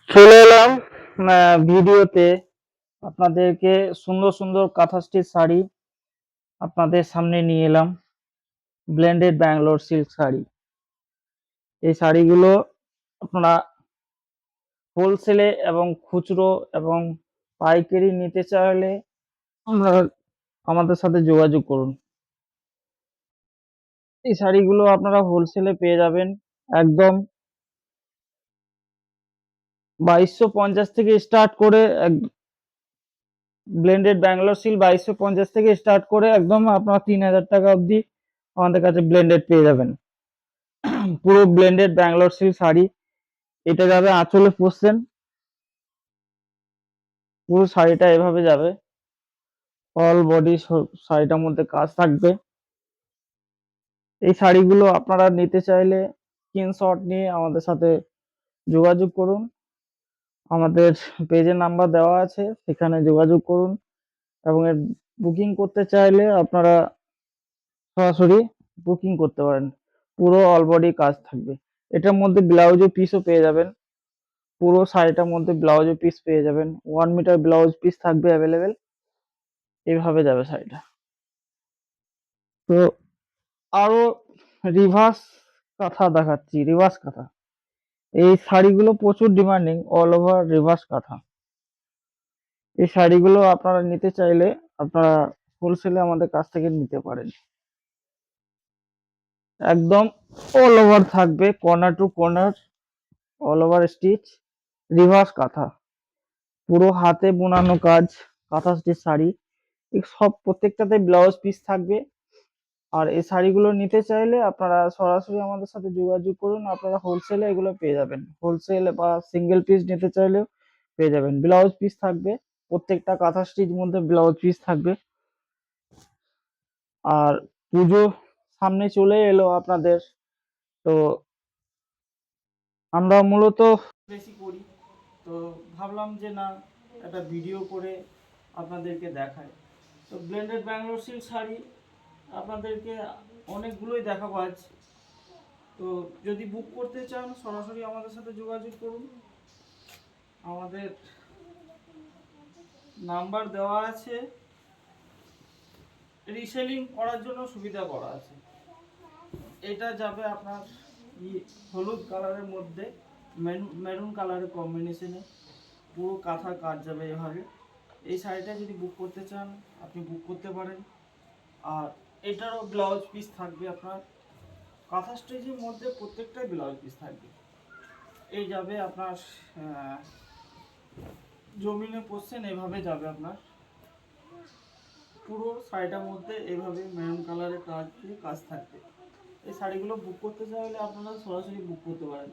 চলে এলাম ভিডিওতে আপনাদেরকে সুন্দর সুন্দর কাঁথা স্টিচ শাড়ি আপনাদের সামনে নিয়ে এলাম। Blended Bangalore silk sari. এই শাড়িগুলো আপনারা হোলসেলে এবং খুচরো এবং পাইকারি নিতে চাইলে আপনারা আমাদের সাথে যোগাযোগ করুন। এই শাড়িগুলো আপনারা হোলসেলে পেয়ে যাবেন একদম 2250 থেকে স্টার্ট করে ব্লেন্ডেড ব্যাঙ্গালোর সিল্ক 2250 থেকে স্টার্ট করে একদম আপনার 3000 টাকা অবধি আমাদের কাছে ব্লেন্ডেড পেয়ে যাবেন। পুরো ব্লেন্ডেড ব্যাঙ্গালোর সিল্ক শাড়ি। এটা যাবে আঁচলে পোষছেন, পুরো শাড়িটা এভাবে যাবে, অল বডি শাড়িটার মধ্যে কাজ থাকবে। এই শাড়িগুলো আপনারা নিতে চাইলে স্ক্রিনশট নিয়ে আমাদের সাথে যোগাযোগ করুন। আমাদের পেজের নাম্বার দেওয়া আছে, সেখানে যোগাযোগ করুন এবং এর বুকিং করতে চাইলে আপনারা সরাসরি বুকিং করতে পারেন। পুরো অল বডি কাজ থাকবে। এটার মধ্যে ব্লাউজের পিসও পেয়ে যাবেন। পুরো শাড়িটার মধ্যে ব্লাউজের পিস পেয়ে যাবেন। 1 মিটার ব্লাউজ পিস থাকবে অ্যাভেলেবেল। এইভাবে যাবে শাড়িটা। তো আরো রিভার্স কাঁথা দেখাচ্ছি, রিভার্স কাঁথা। এই শাড়িগুলো প্রচুর ডিমান্ডিং, অল ওভার রিভার্স কাঁথা। এই শাড়িগুলো আপনারা নিতে চাইলে আপনারা হোলসেলে আমাদের কাছ থেকে নিতে পারেন। একদম অল ওভার থাকবে, corner to corner all over stitch, reverse kantha, পুরো হাতে বোনানো কাজ, কাঁথা স্টিচ শাড়ি। সব প্রত্যেকটাতে ব্লাউজ পিস থাকবে। আর এই শাড়িগুলো নিতে চাইলে আপনারা সরাসরি আমাদের সাথে যোগাযোগ করুন। আপনারা হোলসেলে এগুলো পেয়ে যাবেন। হোলসেল বা সিঙ্গেল পিস নিতে চাইলেও পেয়ে যাবেন। ব্লাউজ পিস থাকবে, প্রত্যেকটা কাঁথা স্টিচ মধ্যে ব্লাউজ পিস থাকবে। আর পুজো সামনে চলে এলো আপনাদের, তো আমরা মূলত বেশি করি, তো ভাবলাম যে না, একটা ভিডিও করে আপনাদেরকে দেখাই। তো ব্লেন্ডেড ব্যাঙ্গালোর সিল্ক শাড়ি আপনাদেরকে অনেকগুলোই দেখাবো আজ। তো যদি বুক করতে চান সরাসরি আমাদের সাথে যোগাযোগ করুন। আমাদের নাম্বার দেওয়া আছে, রিসেলিং করার জন্য সুবিধা করা আছে। এটা যাবে আপনার হলুদ কালারের মধ্যে মেরুন কালারের কম্বিনেশনে, পুরো কাঁথা কাজ যাবে এভাবে। এই শাড়িটা যদি বুক করতে চান আপনি বুক করতে পারেন। আর এটারও ব্লাউজ পিস থাকবে আপনার, কাঁথা স্টিচের মধ্যে প্রত্যেকটাই ব্লাউজ পিস থাকবে। এই যাবে আপনার জমিনে পোষছেন, এভাবে যাবে আপনার পুরো শাড়িটার মধ্যে এইভাবে মেরুন কালারের কাজ দিয়ে কাজ থাকবে। এই শাড়িগুলো বুক করতে চাইলে আপনারা সরাসরি বুক করতে পারেন।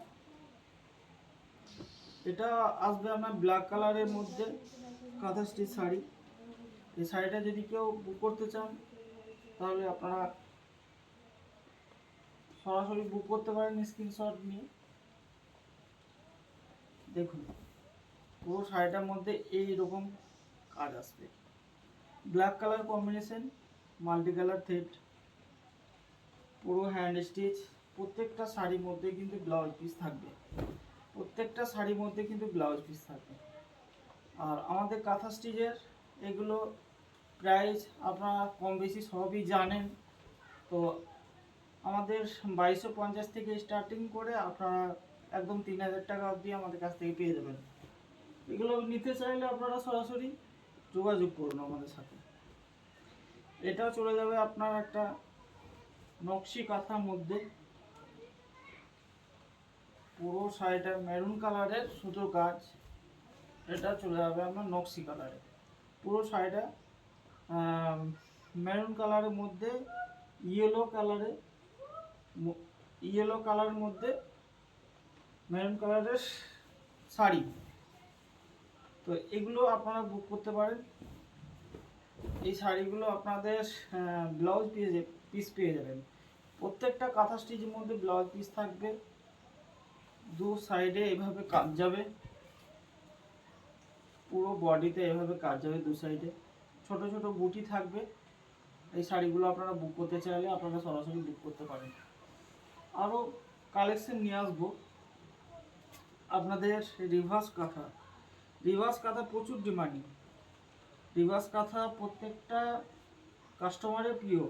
এটা আসবে আপনার ব্ল্যাক কালারের মধ্যে কাঁথা স্টিচ শাড়ি। এই শাড়িটা যদি কেউ বুক করতে চান তাহলে আপনারা সরাসরি বুক করতে পারেন স্ক্রিনশট নিয়ে। দেখুন পুরো শাড়িটার মধ্যে এইরকম কাজ আসবে, black colour combination, multi colour thread, পুরো হ্যান্ড স্টিচ। প্রত্যেকটা শাড়ির মধ্যে কিন্তু ব্লাউজ পিস থাকবে, প্রত্যেকটা শাড়ির মধ্যে কিন্তু ব্লাউজ পিস থাকবে। আর আমাদের কাঁথা স্টিচের এগুলো প্রাইস আপনারা কম বেশি সবই জানেন। তো আমাদের 2250 থেকে স্টার্টিং করে আপনারা একদম 3000 টাকা অবধি আমাদের কাছ থেকে পেয়ে যাবেন। এগুলো নিতে চাইলে আপনারা সরাসরি যোগাযোগ করুন আমাদের সাথে। এটাও চলে যাবে আপনার একটা নকশি কাঁথার মধ্যে, পুরো শাড়িটা মেরুন কালারের সুতো কাজ। এটা চলে যাবে আপনার নকশি কালারে, পুরো শাড়িটা মেরুন কালারের মধ্যে ইয়েলো কালারের মধ্যে মেরুন কালারের শাড়ি। তো এগুলো আপনারা বুক করতে পারেন। এই শাড়িগুলো আপনাদের ব্লাউজ পিস পেয়ে যাবেন। প্রত্যেকটা কাঁথা স্টিচের মধ্যে ব্লাউজ পিস থাকবে, দু সাইডে এভাবে কাজ যাবে, পুরো বডিতে এভাবে কাজ যাবে দু সাইডে, ছোট ছোট বুটি থাকবে। এই শাড়িগুলো আপনারা বুক করতে চাইলে আপনারা সরাসরি বুক করতে পারেন। আরও কালেকশন নিয়ে আসবো, আপনাদের রিভার্স কাঁথা। রিভার্স কাঁথা প্রচুর ডিমান্ডিং। রিভার্স কাঁথা প্রত্যেকটা কাস্টমারের প্রিয়।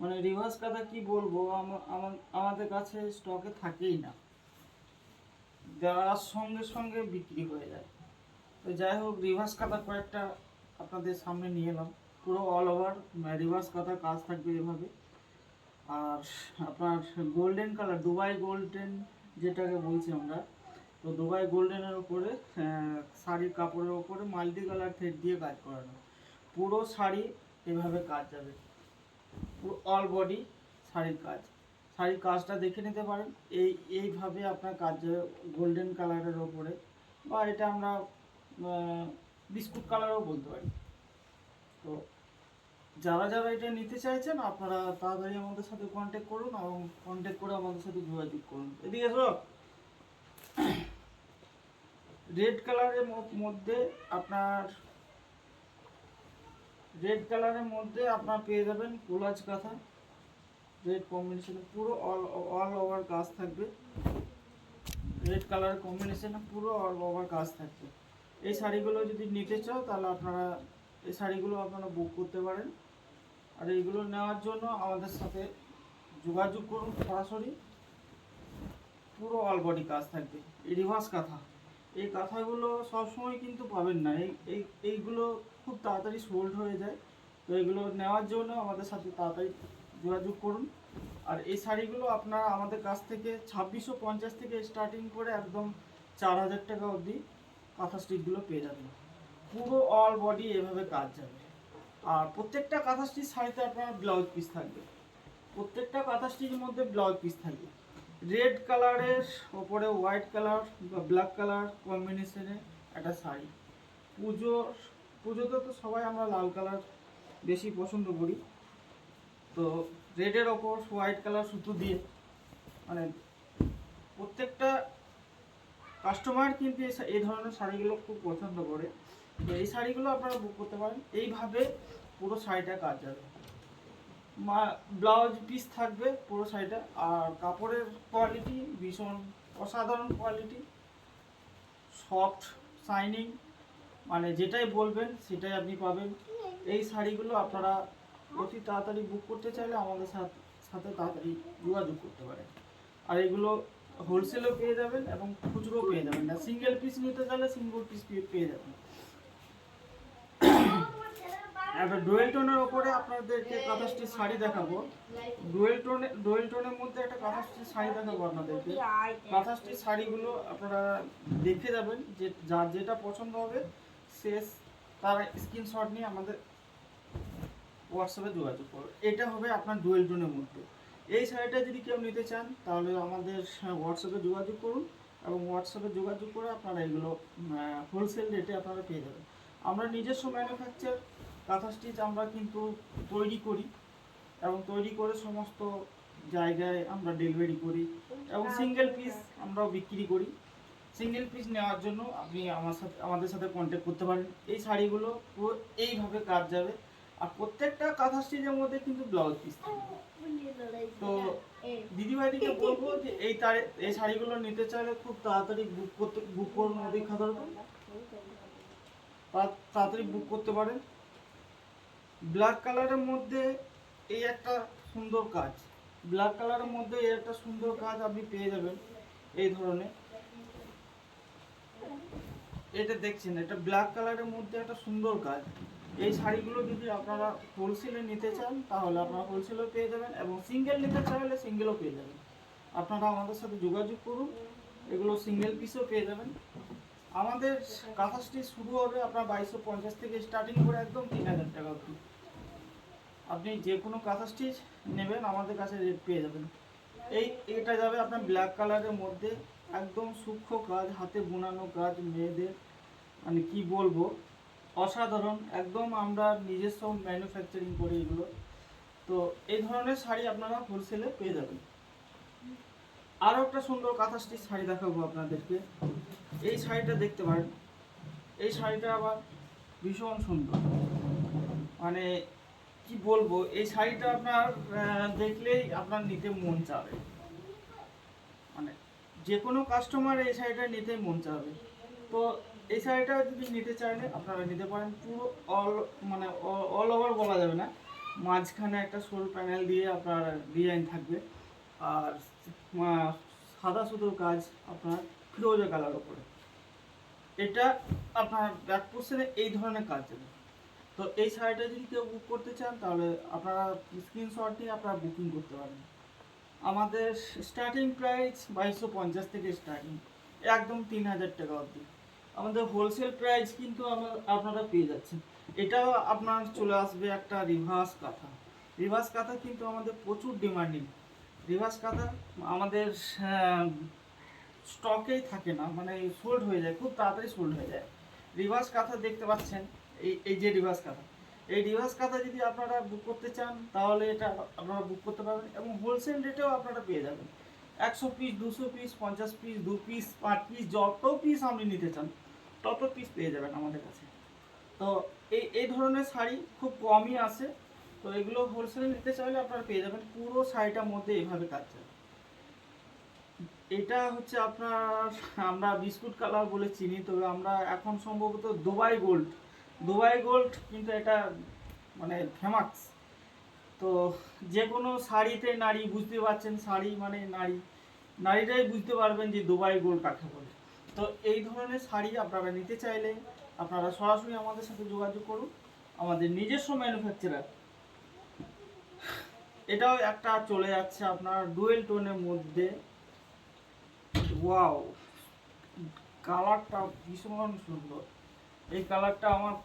মানে রিভার্স কাঁথা কি বলবো, আমাদের কাছে স্টকে থাকেই না, দেওয়ার সঙ্গে সঙ্গে বিক্রি হয়ে যায়। তো যাই হোক, রিভার্স কাঁথা কয়েকটা আপনাদের সামনে নিয়ে এলাম। পুরো অল ওভার রিভার্স কাঁথা কাজ থাকবে এভাবে। আর আপনার গোল্ডেন কালার, দুবাই গোল্ডেন যেটাকে বলছি আমরা, তো দুবাই গোল্ডেনের ওপরে শাড়ির কাপড়ের ওপরে মাল্টি কালার থ্রেড দিয়ে কাজ করানো। পুরো শাড়ি এভাবে কাজ যাবে, পুরো অল বডি শাড়ির কাজ। শাড়ির কাজটা দেখে নিতে পারেন। এইভাবে আপনার কাজ যাবে গোল্ডেন কালারের ওপরে, বা এটা আমরা বিস্কুট কালারও বলতে পারি। তো যারা যারা এটা নিতে চাইছেন আপনারা তাড়াতাড়ি আমাদের সাথে কন্ট্যাক্ট করুন এবং কন্ট্যাক্ট করে আমাদের সাথে যোগাযোগ করুন। এদিকে এসো। রেড কালারের মধ্যে আপনার পেয়ে যাবেন কোলাজ কাঁথা। রেড কম্বিনেশনে পুরো অল ওভার কাজ থাকবে। রেড কালার কম্বিনেশনে পুরো অল ওভার কাজ থাকবে। এই শাড়িগুলো যদি নিতে চাও তাহলে এই শাড়িগুলো আপনারা বুক করতে পারেন। আর এইগুলো নেওয়ার জন্য আমাদের সাথে যোগাযোগ করুন সরাসরি। পুরো অল বডি কাজ থাকবে। এই রিভার্স কাঁথা, এই কাঁথাগুলো সবসময় কিন্তু পাবেন না। এইগুলো খুব তাড়াতাড়ি সোল্ড হয়ে যায়। তো এগুলো নেওয়ার জন্য আমাদের সাথে তাড়াতাড়ি যোগাযোগ করুন। আর এই শাড়িগুলো আপনারা আমাদের কাছ থেকে 2650 থেকে স্টার্টিং করে একদম 4000 টাকা অবধি কাঁথা স্টিচগুলো পেয়ে যাবেন। পুরো অল বডি এভাবে কাজ যাবে। আর প্রত্যেকটা কাঁথা স্টিচ শাড়িতে আপনার ব্লাউজ পিস থাকবে। প্রত্যেকটা কাঁথা স্টিচের মধ্যে ব্লাউজ পিস থাকবে। রেড কালারের ওপরে হোয়াইট কালার বা ব্ল্যাক কালার কম্বিনেশনে একটা শাড়ি। পুজোতে তো সবাই আমরা লাল কালার বেশি পছন্দ করি। তো রেডের ওপর হোয়াইট কালার সুতো দিয়ে, মানে প্রত্যেকটা কাস্টমার কিন্তু এই ধরনের শাড়িগুলো খুব পছন্দ করে। তো এই শাড়িগুলো আপনারা বুক করতে পারেন। এইভাবে পুরো শাড়িটা কাজ যাবে। ব্লাউজ পিস থাকবে পুরো শাড়িটা। আর কাপড়ের কোয়ালিটি ভীষণ অসাধারণ কোয়ালিটি, সফট শাইনিং, মানে যেটাই বলবেন সেটাই আপনি পাবেন। এই শাড়িগুলো আপনারা অতি তাড়াতাড়ি বুক করতে চাইলে আমাদের সাথে তাড়াতাড়ি যোগাযোগ করতে পারেন। আর এগুলো হোলসেলও পেয়ে যাবেন এবং খুচরো পেয়ে যাবেন। না সিঙ্গেল পিস নিতে চাইলে সিঙ্গেল পিস পেয়ে যাবেন। একটা ডুয়েল টোনের ওপরে আপনাদেরকে কাঁথা স্টিচ শাড়ি দেখাবো। ডুয়েল টোনের মধ্যে একটা কাঁথা স্টিচ শাড়ি দেখাবো আপনাদেরকে। কাঁথা স্টিচ শাড়িগুলো আপনারা দেখে যাবেন, যে যার যেটা পছন্দ হবে তার স্ক্রিনশট নিয়ে আমাদের হোয়াটসঅ্যাপে যোগাযোগ করবে। এটা হবে আপনার ডুয়েল টোনের মধ্যে। এই শাড়িটা যদি কেউ নিতে চান তাহলে আমাদের হোয়াটসঅ্যাপে যোগাযোগ করুন, এবং হোয়াটসঅ্যাপে যোগাযোগ করে আপনারা এগুলো হোলসেল রেটে আপনারা পেয়ে যাবেন। আমরা নিজস্ব ম্যানুফ্যাকচার কাঁথা স্টিচ আমরা কিন্তু তৈরি করি, এবং তৈরি করে সমস্ত জায়গায় আমরা ডেলিভারি করি, এবং সিঙ্গেল পিস আমরাও বিক্রি করি। সিঙ্গেল পিস নেওয়ার জন্য আপনি আমাদের সাথে কন্ট্যাক্ট করতে পারেন। এই শাড়িগুলো পুরো এইভাবে কাজ যাবে। আর প্রত্যেকটা কাঁথা স্টিচের মধ্যে কিন্তু ব্লাউজ পিস থাকবে। তো দিদিভাইদিকে বলবো যে এই শাড়িগুলো নিতে চাইলে খুব তাড়াতাড়ি বুক করুন। অধিক তাড়াতাড়ি বুক করতে পারেন। ব্ল্যাক কালারের মধ্যে এই একটা সুন্দর কাজ, ব্ল্যাক কালারের মধ্যে এই একটা সুন্দর কাজ আপনি পেয়ে যাবেন। এই ধরনের এটা দেখছেন, এটা ব্ল্যাক কালারের মধ্যে একটা সুন্দর কাজ। এই শাড়িগুলো যদি আপনারা হোলসেলে নিতে চান তাহলে আপনারা হোলসেলও পেয়ে যাবেন, এবং সিঙ্গেল নিতে চাইলে সিঙ্গেলও পেয়ে যাবেন। আপনারা আমাদের সাথে যোগাযোগ করুন, এগুলো সিঙ্গেল পিসও পেয়ে যাবেন। আমাদের কাঁথা স্টিচ শুরু হবে আপনার 2250 থেকে স্টার্টিং করে একদম 3000 টাকা অবধি। আপনি যে কোনো কাঁথা স্টিচ নেবেন আমাদের কাছে রেট পেয়ে যাবেন। এটা যাবে আপনার ব্ল্যাক কালারের মধ্যে, একদম সূক্ষ্ম কাজ, হাতে বোনানো কাজ, মেয়েদের মানে কি বলবো, অসাধারণ। একদম আমরা নিজস্ব ম্যানুফ্যাকচারিং করি এগুলো। তো এই ধরনের শাড়ি আপনারা হোলসেলে পেয়ে যাবেন। আরও একটা সুন্দর কাঁথা স্টিচ শাড়ি দেখাবো আপনাদেরকে। এই শাড়িটা দেখতে পারেন। এই শাড়িটা আবার ভীষণ সুন্দর, মানে কি বলবো, এই শাড়িটা আপনার দেখলেই আপনার নিতে মন চাবে। মানে যে কোনো কাস্টমার এই শাড়িটা নিতে মন চাবে। তো এই শাড়িটা যদি নিতে চাইলে আপনারা নিতে পারেন। পুরো অল মানে অল ওভার বলা যাবে না, মাঝখানে একটা শোল প্যানেল দিয়ে আপনার ডিজাইন থাকবে, আর সাদা সুতোর কাজ আপনার ফিরোজা কালার উপরে। এটা আপনার ব্যাক পোর্শনে এই ধরনের কাজ দেবে। তো এই শাড়িটা যদি কেউ বুক করতে চান তাহলে আপনারা স্ক্রিনশট নিয়ে আপনারা বুকিং করতে পারেন। আমাদের স্টার্টিং প্রাইস 2250 থেকে স্টার্টিং, একদম 3000 টাকা অবধি। আমাদের হোলসেল প্রাইস কিন্তু আপনারা পেয়ে যাচ্ছেন। এটাও আপনার চলে আসবে একটা রিভার্স কাঁথা। রিভার্স কাঁথা কিন্তু আমাদের প্রচুর ডিমান্ডিং। রিভার্স কাঁথা আমাদের স্টকেই থাকে না, মানে সোল্ড হয়ে যায়, খুব তাড়াতাড়ি সোল্ড হয়ে যায়। রিভার্স কাঁথা দেখতে পাচ্ছেন, এই যে রিভার্স কাঁথা, এই রিভার্স কাঁথা যদি আপনারা বুক করতে চান তাহলে এটা আপনারা বুক করতে পারবেন, এবং হোলসেল রেটেও আপনারা পেয়ে যাবেন। 100 piece, 200 piece, 50 piece, 2 piece, 5 piece, যত পিস আপনি নিতে চান তত পিস পেয়ে যাবেন আমাদের কাছে। তো এই ধরনের শাড়ি খুব কমই আসে। তো এগুলো হোলসেলে নিতে চাইলে আপনারা পেয়ে যাবেন। পুরো শাড়িটার মধ্যে এইভাবে কাজ যাবে। এটা হচ্ছে আপনার, আমরা বিস্কুট কালার বলে চিনি, তবে আমরা এখন সম্ভবত দুবাই গোল্ড কিন্তু এটা মানে ফেমাস। তো যে কোনো শাড়িতে নারী, বুঝতে পারছেন, শাড়ি মানে নারী, নারীরাই বুঝতে পারবেন যে দুবাই গোল্ড কাকে বলে। তো এই ধরনের শাড়ি আপনারা নিতে চাইলে আপনারা সরাসরি আমাদের সাথে যোগাযোগ করুন। আমাদের নিজস্ব ম্যানুফ্যাকচারার। এটাও একটা চলে যাচ্ছে আপনার ডুয়েল টোনের মধ্যে। ওয়াও, কালারটা ভীষণ সুন্দর। এই কালারটা আমার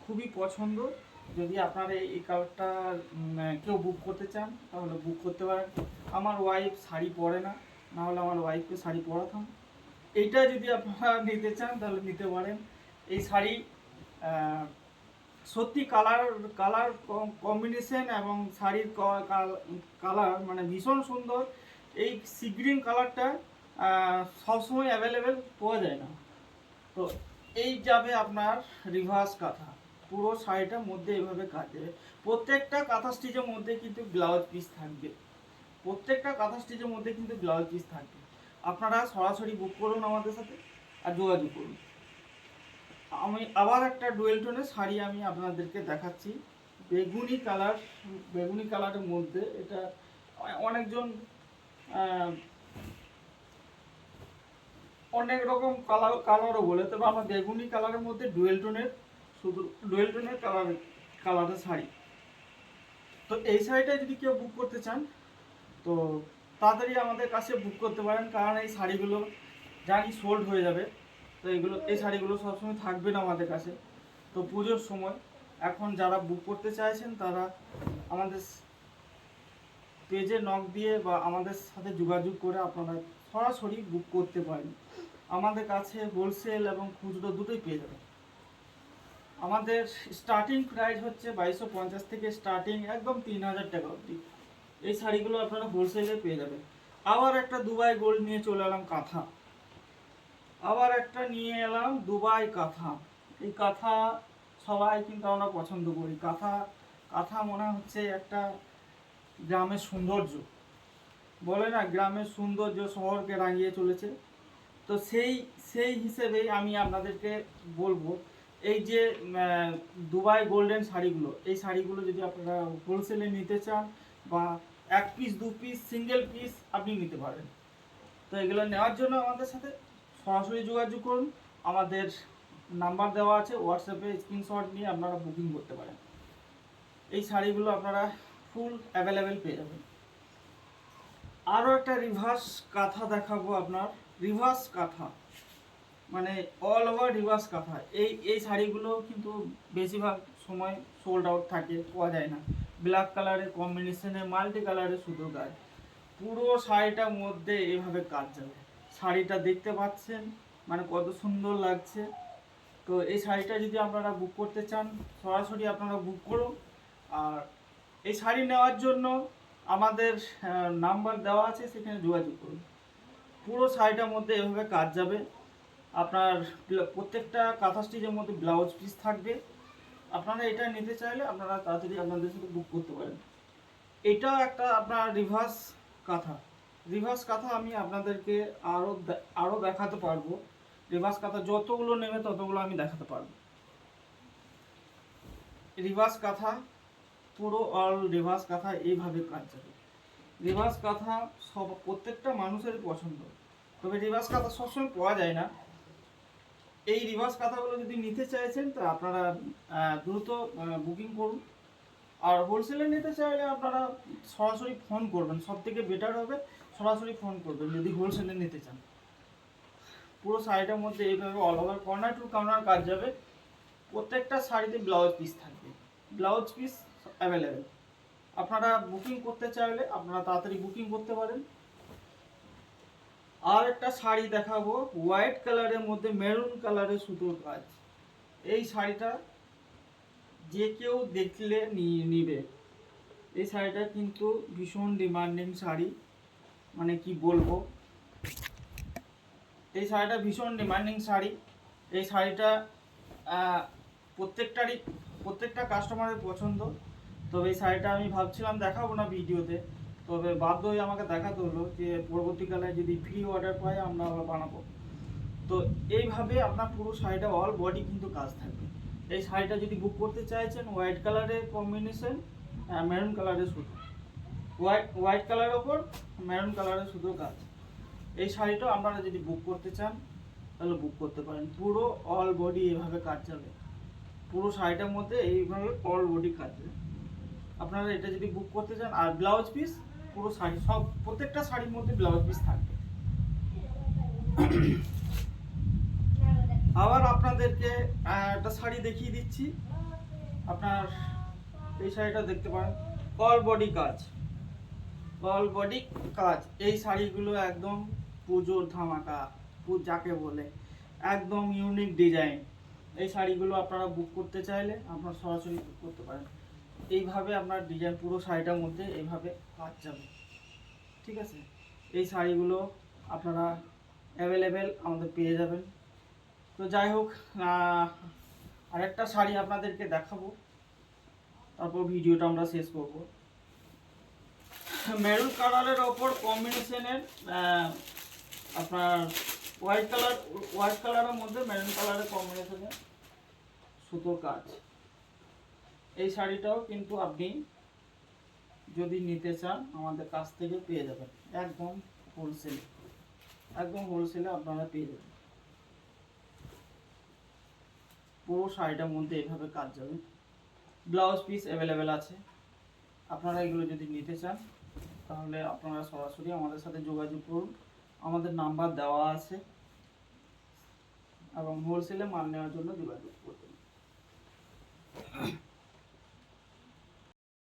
খুবই পছন্দ। যদি আপনারা এই কালারটা কেউ বুক করতে চান তাহলে বুক করতে পারেন। আমার ওয়াইফ শাড়ি পরে না, না হলে আমার ওয়াইফকে শাড়ি পরাতাম। এইটা যদি আপনারা নিতে চান তাহলে নিতে পারেন। এই শাড়ি সত্যি কালার কালার কম্বিনেশন এবং শাড়ির কালার মানে ভীষণ সুন্দর। এই সি গ্রিন কালারটা সবসময় অ্যাভেলেবেল পাওয়া যায় না। তো এই যাবে আপনার রিভার্স কাঁথা। পুরো শাড়িটার মধ্যে এভাবে কাজ দেবে। প্রত্যেকটা কাঁথা স্টিচের মধ্যে কিন্তু ব্লাউজ পিস থাকবে। প্রত্যেকটা কাঁথা স্টিচের মধ্যে কিন্তু ব্লাউজ পিস থাকবে। আপনারা সরাসরি বুক করুন আমাদের সাথে আর যোগাযোগ করুন। আমি আবার একটা ডুয়েল টোনের শাড়ি আমি আপনাদেরকে দেখাচ্ছি। বেগুনি কালার, বেগুনি কালারের মধ্যে এটা অনেকজন অনেক রকম কালারও বলে, তবে আমার বেগুনি কালারের মধ্যে ডুয়েল টোনের, শুধু ডুয়েল টোনের কালারের শাড়ি। তো এই শাড়িটা যদি কেউ বুক করতে চান তো তাড়াতাড়ি আমাদের কাছে বুক করতে পারেন, কারণ এই শাড়িগুলো জানি সোল্ড হয়ে যাবে। তো এই শাড়িগুলো সবসময় থাকবে না আমাদের কাছে। তো পুজোর সময় এখন যারা বুক করতে চাইছেন তারা আমাদের পেজে নক দিয়ে বা আমাদের সাথে যোগাযোগ করে আপনারা সরাসরি বুক করতে পারেন। আমাদের কাছে হোলসেল এবং খুচরো দুটোই পেয়ে যাবেন। আমাদের স্টার্টিং প্রাইস হচ্ছে 2250 থেকে স্টার্টিং, একদম 3000 টাকা অবধি। এই শাড়িগুলো আপনারা হোলসেলে পেয়ে যাবেন। আবার একটা দুবাই গোল্ড নিয়ে চলে এলাম কাঁথা। আবার একটা নিয়ে এলাম দুবাই কাঁথা। এই কাঁথা সবাই কিন্তু আমরা পছন্দ করি। কাঁথা কাঁথা মনে হচ্ছে একটা গ্রামের সৌন্দর্য, বলে না গ্রামের সৌন্দর্য শহরকে রাঙিয়ে চলেছে। তো সেই সেই হিসেবেই আমি আপনাদেরকে বলবো, এই যে দুবাই গোল্ডেন শাড়িগুলো, এই শাড়িগুলো যদি আপনারা হোলসেলে নিতে চান বা 1 পিস 2 পিস সিঙ্গেল পিস আপনি নিতে পারেন। তো এগুলো নেওয়ার জন্য আমাদের সাথে সরাসরি যোগাযোগ করুন। আমাদের নাম্বার দেওয়া আছে, হোয়াটসঅ্যাপে স্ক্রিনশট নিয়ে আপনারা বুকিং করতে পারেন। এই শাড়িগুলো আপনারা ফুল অ্যাভেলেবেল পেয়ে যাবেন। আরও একটা রিভার্স কাঁথা দেখাবো আপনার। রিভার্স কাঁথা মানে অল ওভার রিভার্স কাঁথা। এই শাড়িগুলো কিন্তু বেশিরভাগ সময় সোল্ড আউট থাকে, পাওয়া যায় না। ব্ল্যাক কালারের কম্বিনেশনে মাল্টি কালারের সুতো কাজ, পুরো শাড়িটার মধ্যে এভাবে কাজ যাবে। শাড়িটা দেখতে পাচ্ছেন মানে কত সুন্দর লাগছে। তো এই শাড়িটা যদি আপনারা বুক করতে চান সরাসরি আপনারা বুক করুন। আর এই শাড়ি নেওয়ার জন্য আমাদের নাম্বার দেওয়া আছে, সেখানে যোগাযোগ করুন। পুরো শাড়িটার মধ্যে এভাবে কাজ যাবে। আপনার প্রত্যেকটা কাঁথা স্টিচের মধ্যে ব্লাউজ পিস থাকবে। আপনারা এটা নিতে চাইলে আপনারা তাড়াতাড়ি আপনাদের সাথে বুক করতে পারেন। এটাও একটা আপনার রিভার্স কাঁথা, রিভার্স কাঁথা আমি আপনাদেরকে আরও দেখাতে পারবো। রিভার্স কাঁথা যতগুলো নেবে ততগুলো আমি দেখাতে পারবো। রিভার্স কাঁথা পুরো অল রিভার্স কাঁথা এইভাবে কাজ যাবে। রিভার্স কাঁথা প্রত্যেকটা মানুষেরই পছন্দ, তবে রিভার্স কাঁথা সবসময় পাওয়া যায় না। এই রিভার্স কাঁথাগুলো যদি নিতে চাইছেন তো আপনারা দ্রুত বুকিং করুন। আর হোলসেলে নিতে চাইলে আপনারা সরাসরি ফোন করবেন, সব থেকে বেটার হবে সরাসরি ফোন করবেন যদি হোলসেলে নিতে চান। পুরো শাড়িটার মধ্যে এইভাবে all over corner to corner কাজ যাবে। প্রত্যেকটা শাড়িতে ব্লাউজ পিস থাকবে, ব্লাউজ পিস অ্যাভেলেবেল। আপনারা বুকিং করতে চাইলে আপনারা তাড়াতাড়ি বুকিং করতে পারেন। আর একটা শাড়ি দেখাবো হোয়াইট কালারের মধ্যে মেরুন কালারের সুতোর কাজ। এই শাড়িটা যে কেউ দেখলে নিবে। এই শাড়িটা কিন্তু ভীষণ ডিমান্ডিং শাড়ি, মানে কি বলবো, এই শাড়িটা ভীষণ ডিমান্ডিং শাড়ি। এই শাড়িটা প্রত্যেকটা কাস্টমারের পছন্দ। তবে এই শাড়িটা আমি ভাবছিলাম দেখাবো না ভিডিওতে, তবে বাধ্য হয়ে আমাকে দেখাতে হলো যে পরবর্তীকালে যদি ফ্রি অর্ডার পাই আমরা আবার বানাবো। তো এইভাবে আপনার পুরো শাড়িটা অল বডি কিন্তু কাজ থাকবে। এই শাড়িটা যদি বুক করতে চাইছেন হোয়াইট কালারের কম্বিনেশন মেরুন কালারের সুতো, হোয়াইট কালারের ওপর মেরুন কালারের সুতো কাজ। এই শাড়িটাও আপনারা যদি বুক করতে চান তাহলে বুক করতে পারেন। পুরো অল বডি এইভাবে কাজ যাবে, পুরো শাড়িটার মধ্যে এইভাবে অল বডি কাজ যাবে। আপনারা এটা যদি বুক করতে চান, আর ব্লাউজ পিস পুরো শাড়ি সব প্রত্যেকটা শাড়ির মধ্যে ব্লাউজ পিস থাকবে। আবার আপনাদেরকে একটা শাড়ি দেখিয়ে দিচ্ছি। আপনার এই শাড়িটা দেখতে পারেন, অল বডি কাজ, অল বডি কাজ। এই শাড়িগুলো একদম পুজোর ধামাকা, যাকে বলে একদম ইউনিক ডিজাইন। এই শাড়িগুলো আপনারা বুক করতে চাইলে আপনারা সরাসরি বুক করতে পারেন। এইভাবে আপনার ডিজাইন পুরো শাড়িটার মধ্যে এইভাবে কাজ যাবে, ঠিক আছে। এই শাড়িগুলো আপনারা অ্যাভেলেবেল আমাদের পেয়ে যাবেন। তো যাই হোক, আরেকটা শাড়ি আপনাদেরকে দেখাবো, তারপর ভিডিওটা আমরা শেষ করব। মেরুন কালারের ওপর কম্বিনেশনের আপনার হোয়াইট কালারের মধ্যে মেরুন কালারের কম্বিনেশনের সুতোর কাজ। এই শাড়িটাও কিন্তু আপনি যদি নিতে চান আমাদের কাছ থেকে পেয়ে যাবেন একদম হোলসেলে, একদম হোলসেলে আপনারা পেয়ে যাবেন। পুরো শাড়িটার মধ্যে এভাবে কাজ যাবে, ব্লাউজ পিস অ্যাভেলেবেল আছে। আপনারা এগুলো যদি নিতে চান তাহলে আপনারা সরাসরি আমাদের সাথে যোগাযোগ করুন, আমাদের নাম্বার দেওয়া আছে, এবং হোলসেলে মাল নেওয়ার জন্য যোগাযোগ করুন।